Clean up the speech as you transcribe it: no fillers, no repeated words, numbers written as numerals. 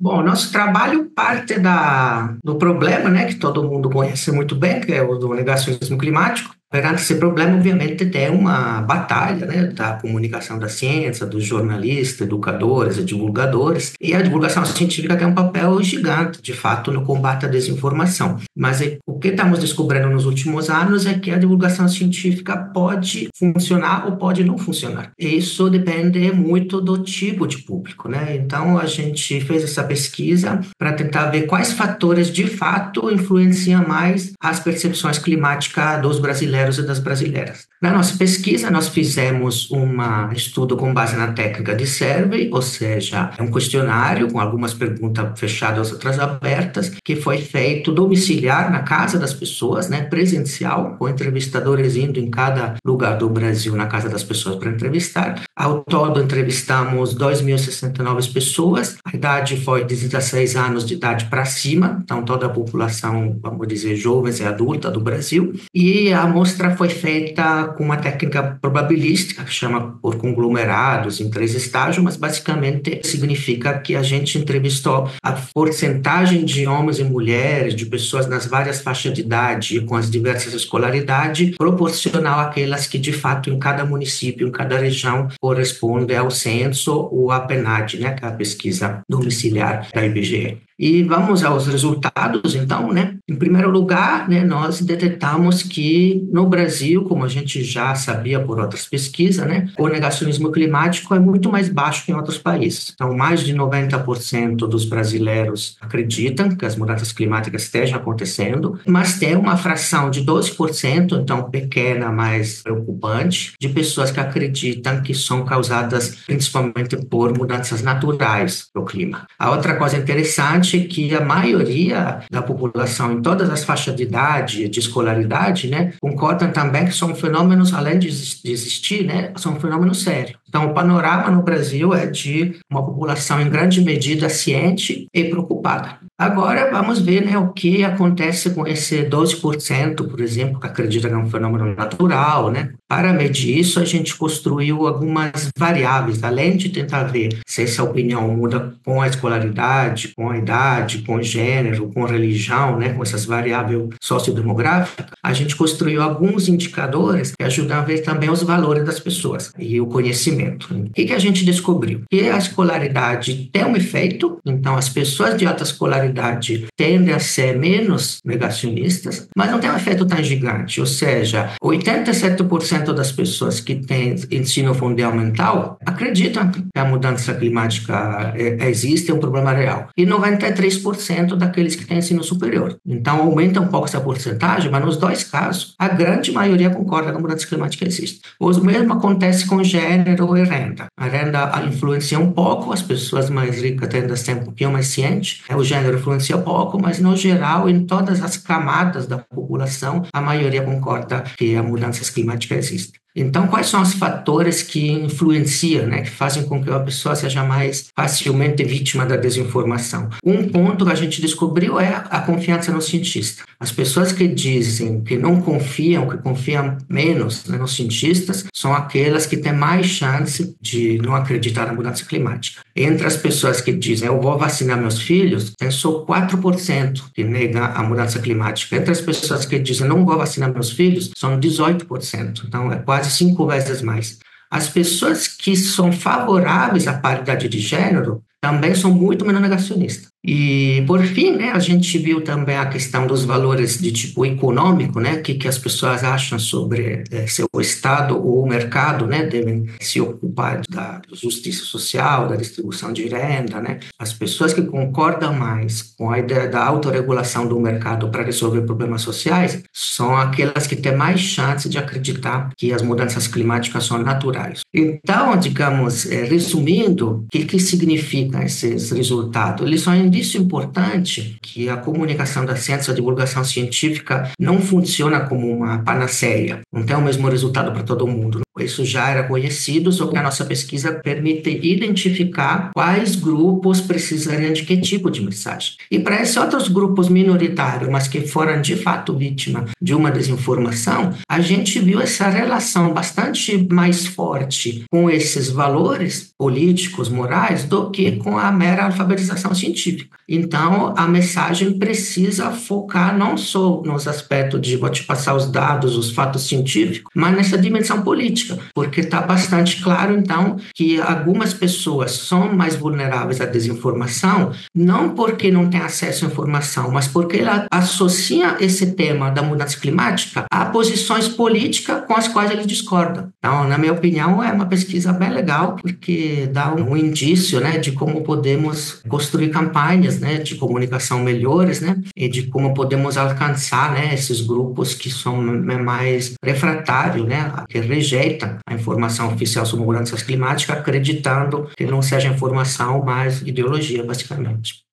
Bom, nosso trabalho parte do problema, né, que todo mundo conhece muito bem, que é o do negacionismo climático. Perante esse problema, obviamente, tem uma batalha, né, da comunicação da ciência, dos jornalistas, educadores e divulgadores, e a divulgação científica tem um papel gigante, de fato, no combate à desinformação. Mas o que estamos descobrindo nos últimos anos é que a divulgação científica pode funcionar ou pode não funcionar. E isso depende muito do tipo de público, né? Então, a gente fez essa pesquisa para tentar ver quais fatores, de fato, influenciam mais as percepções climáticas dos brasileiros e das brasileiras. Na nossa pesquisa, nós fizemos um estudo com base na técnica de survey, ou seja, é um questionário com algumas perguntas fechadas, outras abertas, que foi feito domiciliar na casa das pessoas, né, presencial, com entrevistadores indo em cada lugar do Brasil na casa das pessoas para entrevistar. Ao todo, entrevistamos 2.069 pessoas, a idade foi de 16 anos de idade para cima, então toda a população, vamos dizer, jovens e adulta do Brasil, e a amostra foi feita com uma técnica probabilística, que chama por conglomerados em 3 estágios, mas basicamente significa que a gente entrevistou a porcentagem de homens e mulheres, de pessoas nas várias faixas de idade e com as diversas escolaridades, proporcional àquelas que, de fato, em cada município, em cada região, corresponde ao censo ou à PNAD, né, que é a pesquisa domiciliar da IBGE. E vamos aos resultados, então, né? Em primeiro lugar, né, nós detectamos que no Brasil, como a gente já sabia por outras pesquisas, né, o negacionismo climático é muito mais baixo que em outros países. Então, mais de 90% dos brasileiros acreditam que as mudanças climáticas estejam acontecendo, mas tem uma fração de 12%, então pequena, mas preocupante, de pessoas que acreditam que são causadas principalmente por mudanças naturais do clima. A outra coisa interessante que a maioria da população, em todas as faixas de idade e de escolaridade, né, concordam também que são fenômenos, além de existir, né, são fenômenos sérios. Então, o panorama no Brasil é de uma população, em grande medida, ciente e preocupada. Agora, vamos ver, né, o que acontece com esse 12%, por exemplo, que acredita que é um fenômeno natural, né? Para medir isso, a gente construiu algumas variáveis, além de tentar ver se essa opinião muda com a escolaridade, com a idade, com o gênero, com a religião, né, com essas variáveis sociodemográficas, a gente construiu alguns indicadores que ajudam a ver também os valores das pessoas e o conhecimento. O que a gente descobriu? Que a escolaridade tem um efeito, então as pessoas de alta escolaridade tendem a ser menos negacionistas, mas não tem um efeito tão gigante, ou seja, 87% das pessoas que têm ensino fundamental acreditam que a mudança climática existe, é um problema real, e 93% daqueles que têm ensino superior. Então aumenta um pouco essa porcentagem, mas nos dois casos, a grande maioria concorda que a mudança climática existe. O mesmo acontece com gênero e renda. A renda influencia um pouco, as pessoas mais ricas tendem a ser um pouquinho mais cientes, o gênero influencia pouco, mas no geral, em todas as camadas da população, a maioria concorda que a mudança climática existe. Então, quais são os fatores que influenciam, né, que fazem com que a pessoa seja mais facilmente vítima da desinformação? Um ponto que a gente descobriu é a confiança no cientista. As pessoas que dizem que não confiam, que confiam menos, né, nos cientistas, são aquelas que têm mais chance de não acreditar na mudança climática. Entre as pessoas que dizem eu vou vacinar meus filhos, tem só 4% que negam a mudança climática. Entre as pessoas que dizem não vou vacinar meus filhos, são 18%. Então, é quase 5 vezes mais. As pessoas que são favoráveis à paridade de gênero também são muito menos negacionistas. E, por fim, né, a gente viu também a questão dos valores de tipo econômico, né, que as pessoas acham sobre se o Estado ou o mercado, né, devem se ocupar da justiça social, da distribuição de renda, né. As pessoas que concordam mais com a ideia da autorregulação do mercado para resolver problemas sociais são aquelas que têm mais chance de acreditar que as mudanças climáticas são naturais. Então, digamos, resumindo, o que significam esses resultados? Eles são indício importante que a comunicação da ciência, a divulgação científica não funciona como uma panaceia, não tem o mesmo resultado para todo mundo. Isso já era conhecido, só que a nossa pesquisa permite identificar quais grupos precisariam de que tipo de mensagem. E para esses outros grupos minoritários, mas que foram de fato vítima de uma desinformação, a gente viu essa relação bastante mais forte com esses valores políticos, morais, do que com a mera alfabetização científica. Então, a mensagem precisa focar não só nos aspectos de vou te passar os dados, os fatos científicos, mas nessa dimensão política, porque está bastante claro, então, que algumas pessoas são mais vulneráveis à desinformação, não porque não têm acesso à informação, mas porque ela associa esse tema da mudança climática a posições políticas com as quais eles discordam. Então, na minha opinião, é uma pesquisa bem legal, porque dá um indício, né, de como podemos construir campanhas, né, de comunicação melhores, né, e de como podemos alcançar, né, esses grupos que são mais refratários, né, que rejeitam a informação oficial sobre mudanças climáticas, acreditando que não seja informação, mas ideologia, basicamente.